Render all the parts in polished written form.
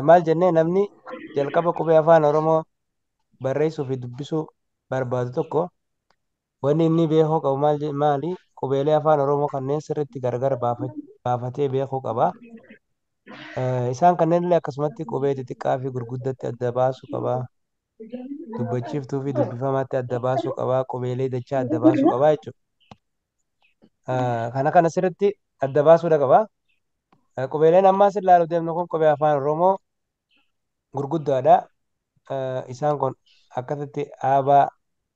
maal jennee namni jalqaba qubee afaan Oromoo barreessuu fi dubbisuu barbaadu tokko wanni inni beekuu qabu maali? Qubeelee afaan Oromoo kanneen sirriitti gargar baafatee beekuu qaba. Isaan kanneen illee akkasumatti qubee xixiqqaa fi gurguddatti adda baasuu qaba. Dubbachiiftuu fi dubbifamaatti adda baasuu qaba. Qubeelee dachaa adda baasuu qaba jechuudha. Kana sirriitti adda baasuudha qaba. Qubeeleen ammaa sin ilaaluu deemnu kun qubee afaan Oromoo gurguddaadha. Isaan kun akkasitti aabaa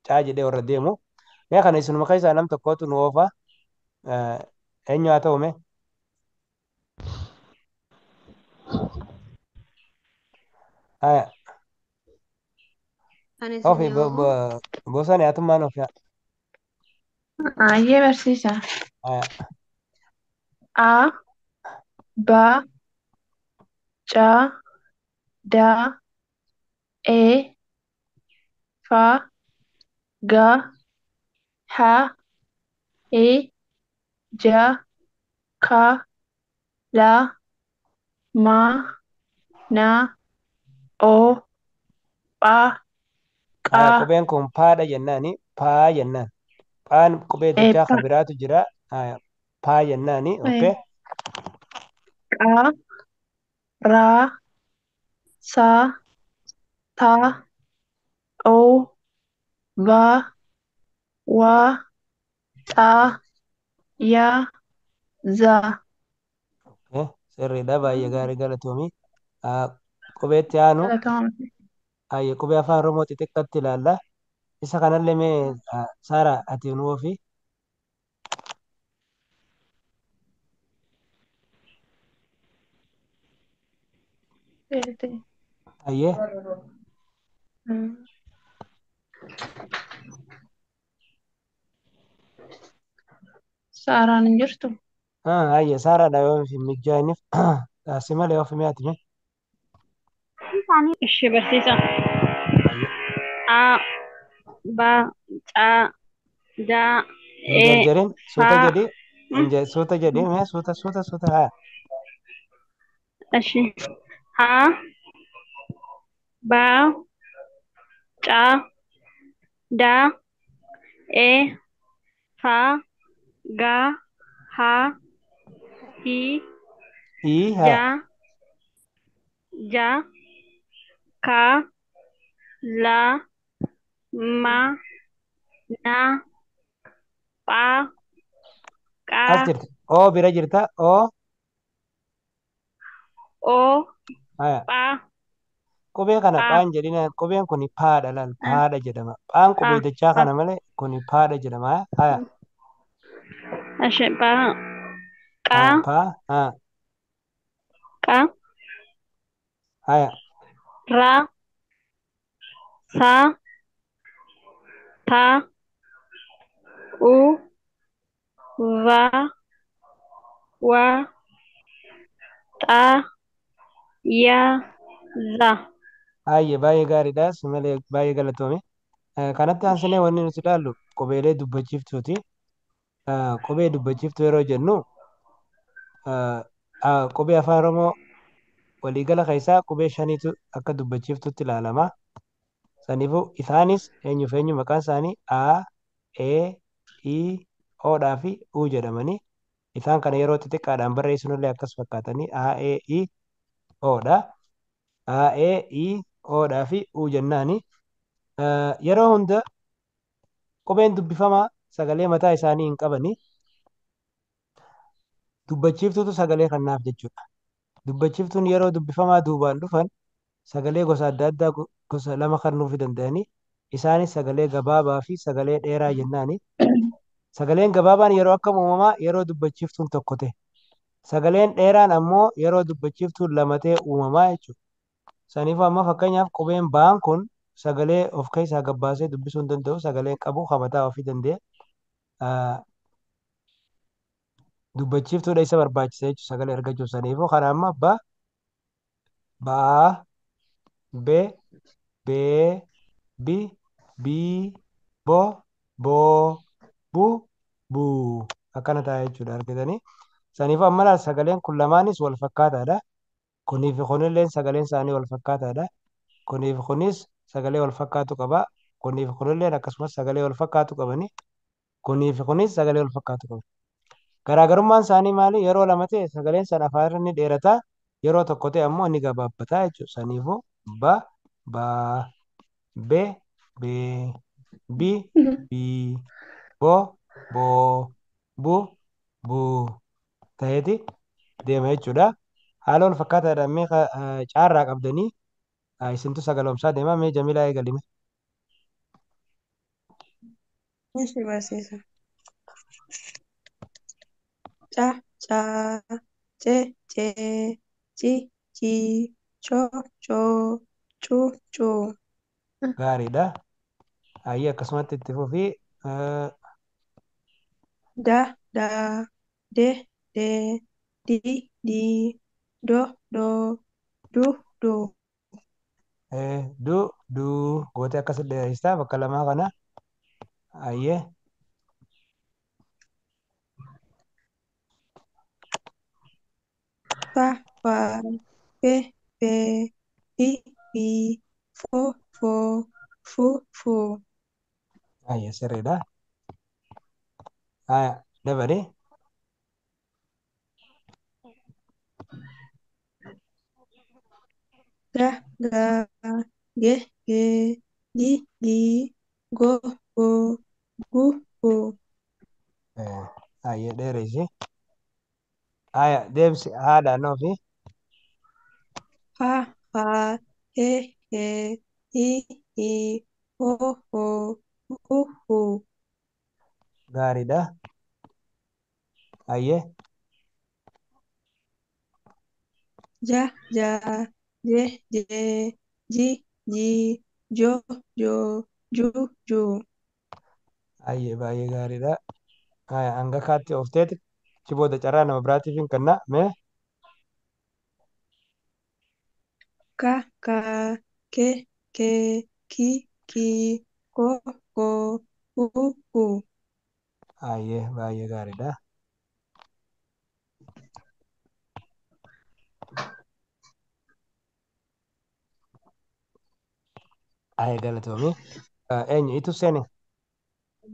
caa jedhee warra deemu. Mee kana isinuma keessaa nam tokkootu nu oofa. Eenyu haa ta'u mee? Haya, Ani ofi isin yoo bosani hatummaan ofi. ayyee barsiisa. Haya, A, ba, ca, da, e, fa, ga, ha, e, ja, ka, la, ma, na, o, pha, haya qa, qubeen kun paadha jennaani. Paa jennaan. Phaan qubee dachaa eepha, kan biraatu jira. Haya, paa jennaani. Okkee. qa, ra, sa, ta, o, va, wa, xa, ya, za. Sirriidha. Baay'ee gaarii galatoomii. Qubeetti aanu. Galatoomaa. Haya, qubee afaan Oromoo xixiqqatti ilaalla. Isa kanallee mee Saara ati nu oofi. Hayyee. Saaraan hin jirtu. Hayyee Saaraadha yoo hin mijaa'iniif. Si malee ofi mee ati mee? Ishee barsiisa. Hayyee. A, ba, ca, da, Hin e, jarjarin suuta fa. jedhi. Suuta jedhi mee suuta haa. Ishee. Ha, ba, ca, da, e, fa, ga, ha, hi, Haa. ja, ka, la, ma, na, pha, As qa, jirti. Oo bira jirta. Oo. o, Haya. pha, Qubee kana pha, phaan jedhina. Qubeen kun paadha laal. Paadha jedhama. Phaan qubee pha, dachaa pha. kana malee kun paadha jedhama. Haya. Ishee pha, qa, Haya paa. Haa. qa, Haya. ra, sa, ta, u, va, wa, xa, ya, za. Hayyee baay'ee gaariidha. Si malee baay'ee galatoome. Kanatti aansinee wanni nuti ilaallu qubeelee dubbachiiftuuti. Qubee dubbachiiftuu yeroo jennu qubee afaan Oromoo waliigala keessaa qubee shaniitu akka dubbachiiftuutti ilaalama. Saniifuu isaanis eenyuuf eenyu maqaan isaanii A, E, I, Oodhaa fi U jedhamanii isaan kana yeroo xixiqqaadhaan barreessinullee akkas fakkaatanii A, E, I, Oodha. A, E, I, Oodhaa fi U jennaani. Yeroo hunda qubeen dubbifamaa sagalee mataa isaanii hin qabani. Dubbachiiftuutu sagalee kannaaf jechuudha. Dubbachiiftuun yeroo dubbifamaa duubaan dhufan sagalee gosa adda addaa gosa lama kennuufii danda'anii isaanis sagalee gabaabaa fi sagalee dheeraa jennaani. Sagaleen gabaabaan yeroo akkam uumamaa yeroo dubbachiiftuun tokko ta'e. Sagaleen dheeraan ammoo yeroo dubbachiiftuun lama ta'e uumamaa jechuudha. Saniifuu amma fakkeenyaaf qubeen ba'aan kun sagalee of keessaa gabbaasee dubbisuu hin danda'u. Sagaleen qabu mataa ofii danda'e. Dubbachiiftuudha isa barbaachisa jechuudha sagalee argachuuf. Saniifuu kana amma baa, be, bee, bi, bii, bo, boo, bu, buu. Akkana ta'a jechuudha argitanii. Saniifuu amma sagaleen kun lamaanis wal fakkaataadha. Kunii fi kunillee sagaleen isaanii wal fakkaataadha. Kunii fi kunis sagalee wal fakkaatu qaba. Kunii fi kunillee akkasumas sagalee wal fakkaatu qabani. Kunii fi kunis sagalee wal fakkaatu qabu. Garaagarummaan isaanii maali? Yeroo lama ta'e sagaleen sana afaan irra ni dheerata. Yeroo tokko ta'e ammoo ni gabaabbata jechuudha. Saniifuu ba, baa, be, bee, bi, bii, bo, boo, bu, buu ta'eeti deema jechuudha. Haala wal fakkaataadhaan mee caarraa qabdanii isintu sagaloomsaa deema mee Jamilaa eegalime. Ishi barsiisa. Ca, caa, ce, cee, ci, cii, coo, coo, cuu, cuu. Gaariidha. Ayyee akkasumatti itti fufii Da, daa, de, dee, di, dii, do, doo, du, duu. du, duu gootee akkas dheeressaa bakka lamaa kana. Ayyee Fa, faa, fe, fee, fi, fii, foo, foo, fu, fuu. ayyee sirriidha. Dabari Ga, gaa, ge, gee, gi, gii, go, goo, gu, guu. ayyee dheeressi. Deemsi haadhaan ofii. Ha, haa, he, hee, hi, hii, hoo, hoo, hu, huu. Gaariidha. Ayyee Ja, jaa, je, jee, ji, jii, jo, joo, ju, juu. ayyee baay'ee gaariidha. Hanga kaatti oofteeti achi booda carraa nama biraatiif hin kenna mee. Ka, kaa, ke, kee, ki, kii, ko, koo, hu, huu. Ayyee baay'ee gaariidha. Ayyee galatoomii. Eenyu itu seene?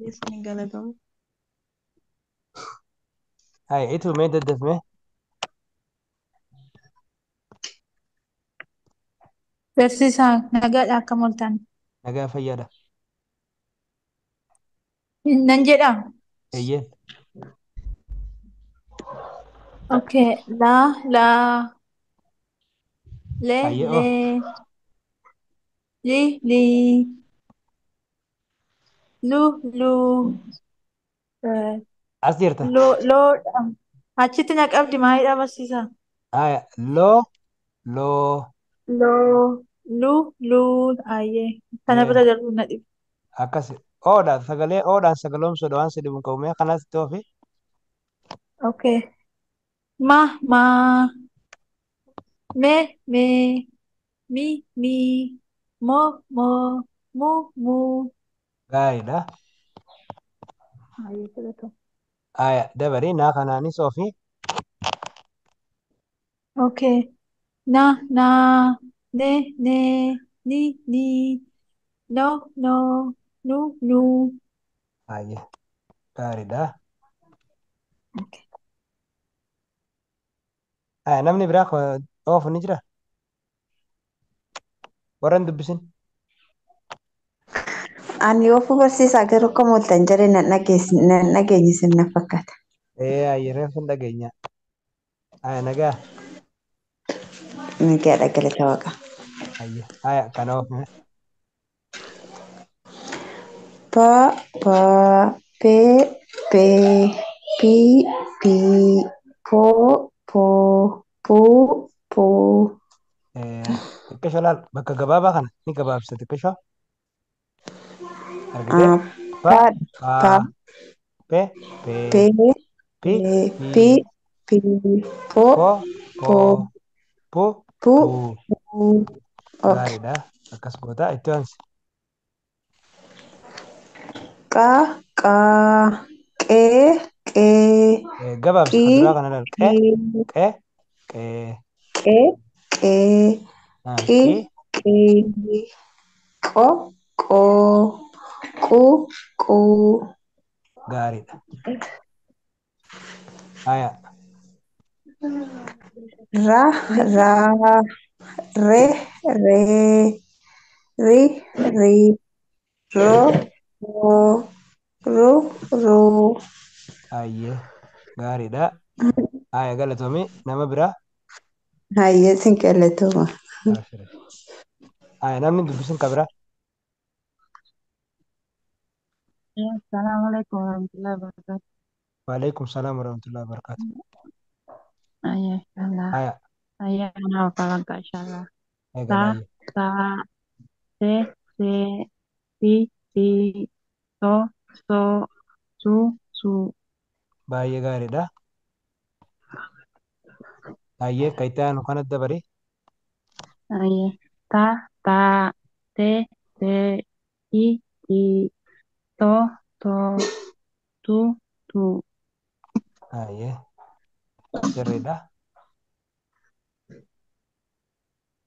Isin galatamu. Ayyee itu mee daddafme. Barsiisaa nagaadha akkam ooltan. Nagaa fayyaadha. Nan jedha. Eeyyeen. Okay. La, le, Ayyee le, li, lu, eh, as jirta. lo. Achitti na qabdi maalidha barsiisaa? Loo, loo. Lu, ayyee. Kana bira darbuun na dhiba. Akkas oodhaan sagalee oodhaan sagaloomsuudha waan si dhibu qabu mee kanas itti ofi. Okay. Ma, me, mi, mo, mu. Gaariidha. Ayyee filatu. Dabarii naa kanaanis ofi. Okay. Na, ne, ni, no, nu. Ayyee gaariidha. Okay. Namni biraa oofu ni jira. Warra hin dubbisin. Ani of barsiisaa garuu akkam ooltan jedhee nan dhageenye sin na fakkaata. Ayyee reefu hin dhageenya. Nagaa. Nagaadha galata waaqa. Ayyee kana oofne. Pa, pe, pi, po, pu, pu. Xiqqeesho laal bakka gabaabaa kana ni gabaabsa xiqqeesho. Argitee? Pa, Pa, pe, pe, pi, pi, po, po, po, pu, pu, pu. pu. Okay. Gaariidha. Akkas goota itti aansi. Qa, qee, Gabaabsi qii, kan duraa kana laal. qii, Qee, qee. qee, qee, qi, Qi. qii, qo, qoo, qu, quu. Gaariidha. Haya. Ra, raa, re, ree, ri, rii, ro, roo, ru, ruu. Hayyee. Gaariidha. Haya galatoomii nama biraa. Hayyee sin galatooma. Abshire. Haya namni dubbisin qabira. Assalamualaikum warahmatullahi wabarakatuh. Waalaikum salaam warahmatullahi wabarakatuh. Ayah, inshallah. Haya. Ayah, ana hafalan Kak, inshallah. Eegal Ta, hayyee. ta, te, te, ti, ti, to, to, su, su. Baay'ee gaariidha. Hayyee kayitaa aanu kanatti dabarii. Ayah, ta, ta, te, te, ti, ti, to, to, tu, tu. Hayyee. Sirriidha.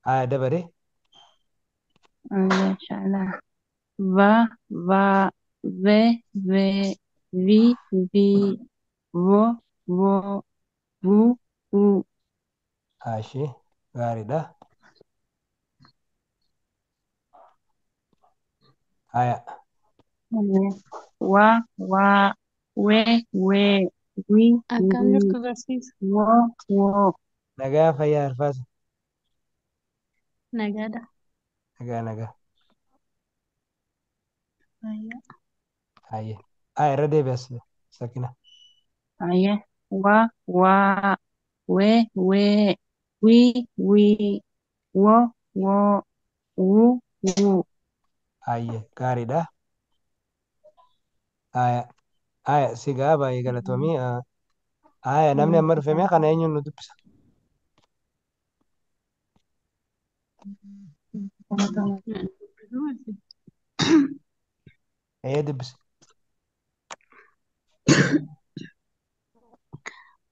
Haya dabarii. Ayah, inshallah. Va, va, ve, ve, vi, vi, vo, vo, vu, vu. Ashee. Gaariidha. Haya. Wa, wa, we, we, wi, Akkam wi, jirtu barsiisa? wo, wo. Nagaa fayyaa arfaasa. Nagaadha. Nagaa nagaa. Fayyaa. Hayyee. Haya irra deebi'as. Sakina. Ayah, wa, wa, we, we, wi, wi, wo, wo, wu, wu. Hayyee. Gaariidha. Haya. Haya sigaa baay'ee galatoomii. Haya namni amma dhufe mee kana eenyuun nu dubbisa? Ee dubbisa.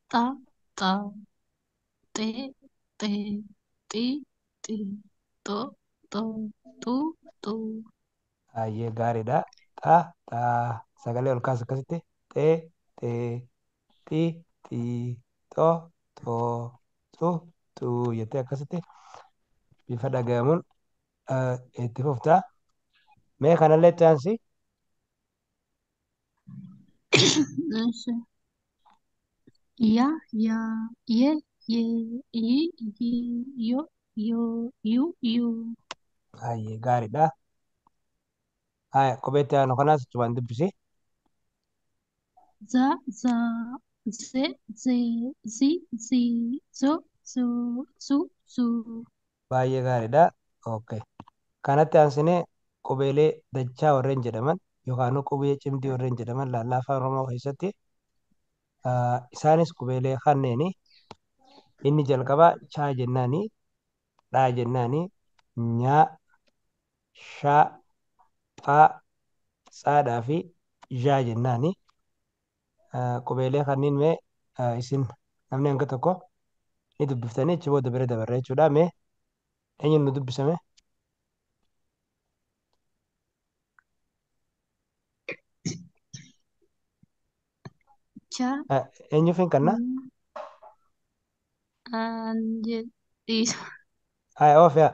Ta, ta, te, te, ti, ti, to, to, tu, tu. Hayyee gaariidha. Xa, xaa. Sagalee ol kaas akkasitti. Xee, xee, xii, xii, xoo, xoo, xuu, xuu jettee akkasitti bifa dhagahamuun itti fuftaa. Mee kanallee itti aansi. Eeshi. Ya, ya, ye, ye, yi, yi, yo, yo, yu, yu. Hayyee gaariidha. Haya kophee itti aanu kanaas cubaan dubbisi. Za, za, ze, ze, zi, zi, zo, zo, zu, zu. Baay'ee gaariidha. Okay. Kanatti aansinee qubeelee dachaa warreen jedhaman yookaan qubee cimdii warreen jedhaman laallaa afaan Oromoo keessatti isaanis qubeelee kanneeni inni jalqabaa chaa jennaani, dhaa jennaani, nyaa, shaa, phaa, tsaadhaa fi zhaa jennaani. Qubeelee kanneen mee isin namni hanga tokko ni dubbiftanii achi booda bira dabarra jechuudha. Mee eenyuun nu dubbisame? Cha, Eenyuuf hin kanna? anjedhiisa. Haya oofyaa.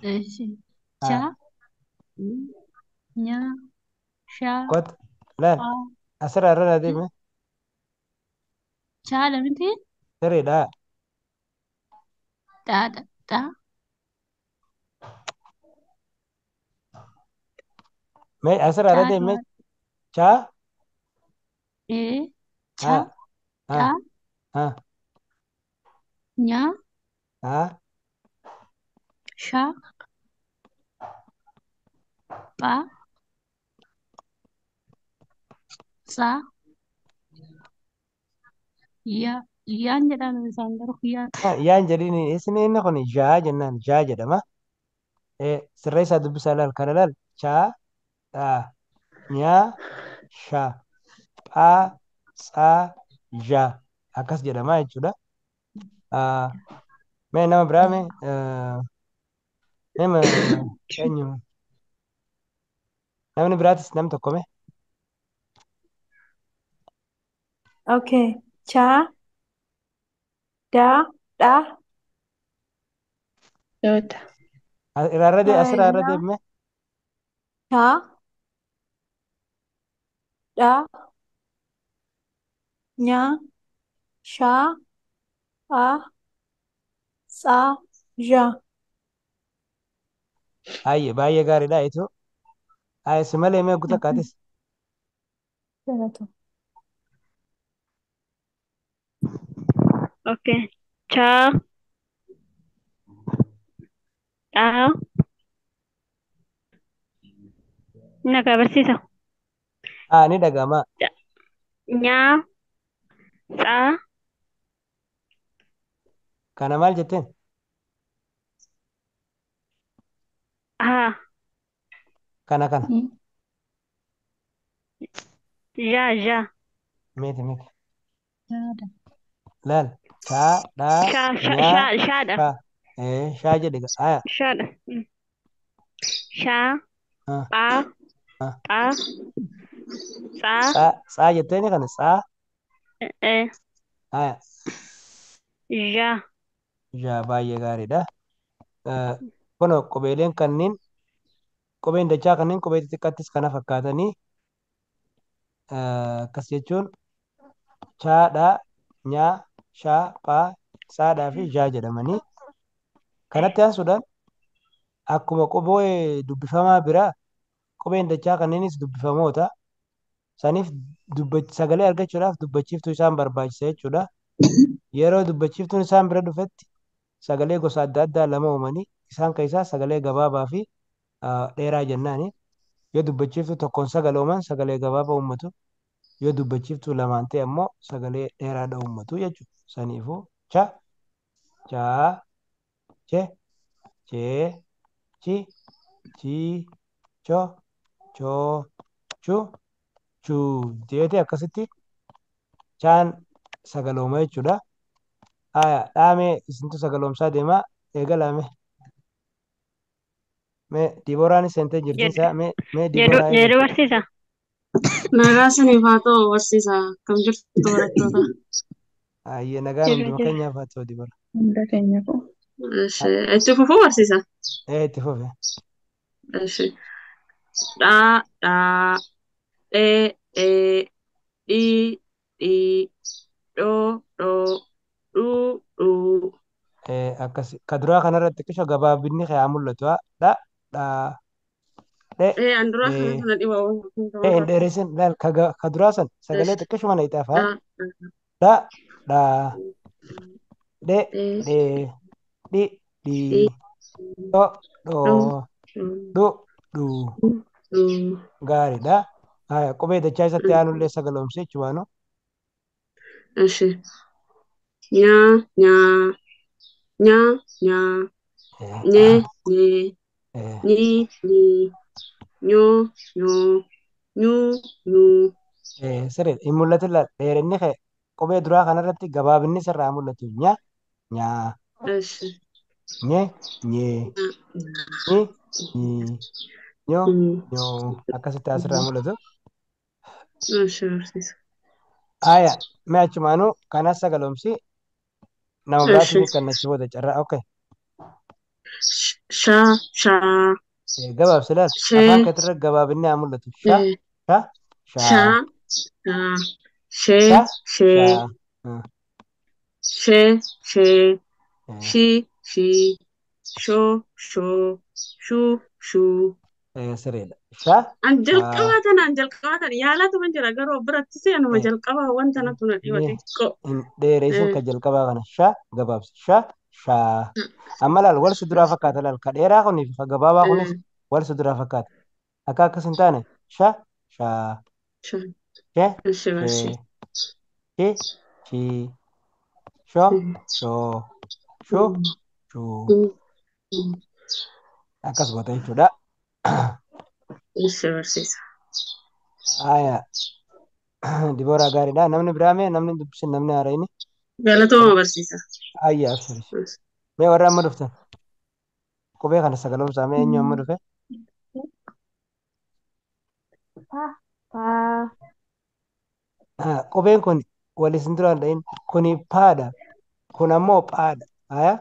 Eeshi. Cha, nya, sha, Kot laal pa. asirraa irra deeme Cha dha miti? sirriidha. Dhaadha. Dha. Mee asirraa irra Dha, deeme dha. chaa Ee. Cha, haa haa dha, haa nya, haa sha, pa, sa, ya. Yaan jedhaan isaan garuu yaa ta'e. yaan jedhiin isin inni kun zhaa jennaan zhaa jedhama. Sirra isaa dubbisaa laal kana laal chaa dhaa nyaa shaa phaa tsaa zhaa akkas jedhama jechuudha. Mee nama biraa mee nama eenyu namni biraatis nam tokko mee Okay. Cha, da, da. Dota. asirraa irra Nya, deebime cha, da, nya, sha, a, sa, ja. baay'ee gaariidha jechuun si malee mee guutuu akkaatis Galatoom. Okay. Cha. Da. Nagaa barsiisa. ni dhaga'ama Nyaa. Saa. kana maal jetteen Haa. kana Jaa. miti Jaada. laal chaa dhaa nyaa Shaadha. shaa jedhe Shaadha. Shaa. Ah. Phaa. Ah. Phaa. Saa. saa jetteeni kana saa haya Jaa. baay'ee gaariidha kun qubeeleen kanneen qubeen dachaa kanneen qubee xixiqqaattis kana fakkaatanii akkas jechuun chaadhaa nyaa shaa phaa saadhaa fi jaa jedhamanii kanatti aansuudhaan akkuma qubee dubbifamaa biraa qubeen dachaa kanneenis dubbifamoota saniif sagalee argachuudhaaf dubbachiiftuu isaan barbaachisa jechuudha yeroo dubbachiiftuun isaan bira dhufetti sagalee gosa adda addaa lama uumanii isaan keessaa sagalee gabaabaa fi dheeraa jennaani yoo dubbachiiftuu tokkoon sagalooman sagalee gabaabaa uummatu yoo dubbachiiftuu lamaan ta'e ammoo sagalee dheeraadha uummatu jechuudha saniifuu cha chaa che chee chi chii cho choo chu chuu jeete akkasitti chaan sagalooma jechuudha dhaamee isintu sagaloomsaa deemaa eegalaame mee dibooraanis seentee jirti isaa mee dibooraa Jedhu barsiisa. Nagaa saniif haa ta'u barsiisa. Kam jirtu barattoota? ayyee nagaan hunduma keenyaaf haa ta'u diboora Hunda keenya ko. Itti fufuu barsiisa? itti fufe Dhaa, dhaa, dhee, dhee, dhii, dhii, dhoo, dhoo, dhuu, dhuu. akkas ka duraa kanarratti qisho gabaabinni haa mul'atu dha dhaa dhe An duraa kana kana dhibaa hin dheeressin laal ka duraa san sagalee xiqqishuma na ixaaf dhaa, dha dhaa dhe dhee, dhee dhi dhii dhii, dho dhoo, dhoo dhuu, dhu dhuu dhuu. gaariidha qubee dachaa isatti aanullee sagaloomse jechuwaanu Eshi. Nyaa, nyaa, nyaa, nyaa, nyee, nyee, nyii, nyii, nyoo, nyoo, nyuu, nyuu. sirriidha hin mul'atu dheerinni kee qubee duraa kanarratti gabaabinni sirraa mul'atu nyaa Eshi. nyee nyee nyi nyii nyoo nyoo akkasitti asirraa mul'atu Eshi barsiisa. mee achumaanuu kanas sagaloomsi nama biraatiif kannachi booda carraa Shaa, shaa, gabaabsi laal afaan keetirra gabaabinni haa mul'atu shaa shaa shaa, shaa, shee, shee, shee, shee, shii, shii, shoo, shoo, shuu, shuu. sirriidha shaa An jalqabaa yaalatu kan jira garuu biratti seenuma jalqabaa wanta natu na dhibate xiqqoo. hin dheeressin ka jalqabaa kana shaa gabaabsi shaa amma laal wal si duraa fakkaata laal ka dheeraa kunii fi ka gabaabaa kunis wal si duraa fakkaata akka akkas hin taane shaa shee shee chi chii shoo shoo shuu shuu akkas goota jechuudha Barsiisa. Dibooraa gaariidha namni biraa mee namni dubbisin namni haarayni Galatooma barsiisa. abshiri Mee warra amma dhuftan qubee kana sagaloomsaa mee eenyu amma dhufe? Pa. Pa. Qubeen kun wal isin duraan dhahin kuni paadha. Kun ammoo phaadha. Haya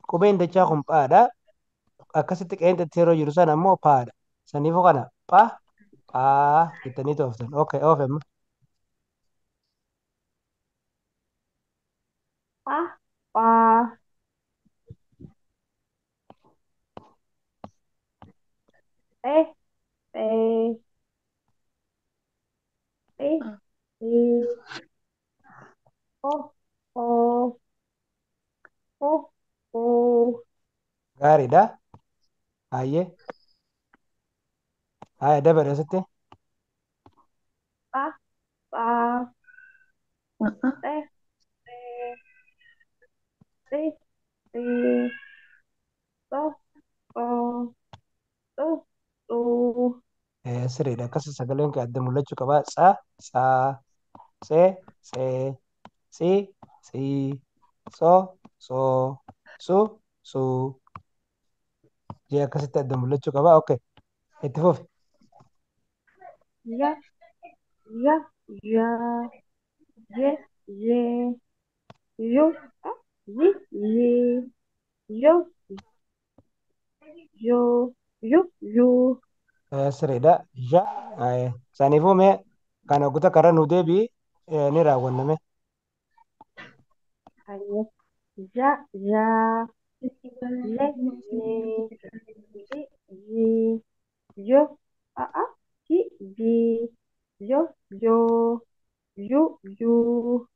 qubeen dachaa kun phaadha. Akkasitti qeenxatti yeroo jiru sana ammoo paadha. Saniifuu kana pha phaa jettanii tooftan. Okay, oofe amma. Pa. Pa. E. E. E. E. O. O. O. O. Gaariidha. Hayyee. Haya dabare asitti. Pa. Pa. E. E. E. E. So. So. So. So. Sirriidha. Akkasii sagaleen kee adda mul'achuu qaba. Tsaa tsaa tsee tsee tsii tsii tsoo tsoo su suu jee akkasitti adda mul'achuu qaba. Okay. Itti fufi. Ya. Ya. Ya. Ye. Ye. Yo. Yi. Yi. Yo. Yo. Yo. Yo. Sirriidha. Ja. Saniifuu mee kana guutaa karaa nu deebi'i ni raawwanname. Aye. Ya. Ya. Ye. Ye. Yi. Yi. Yo. Yi. Yi. Yo. Yo. Yu. Yu.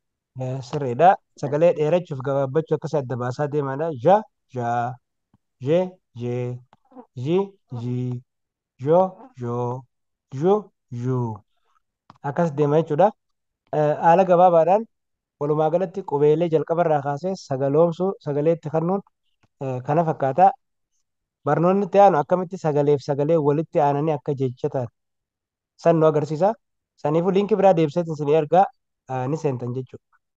Sirriidha. Sagalee dheerachuuf gabaabbachuu akkasii adda baasaa deemaadha. Ja. Ja. Je. Je. Ji. Ji. Jo. Jo. Ju. Ju. Akkas deema jechuudha. Haala gabaabaadhaan walumaa galatti qubeelee jalqabarraa kaasee sagaloomsuu sagalee itti kennuun kana fakkaata. Barnoonni itti aanu akkamitti sagaleef sagalee walitti aananii akka jecha ta'an san nu agarsiisa. Saniifuu liinkii biraa deebiseetiin isin ergaa ni seentan jechuudha.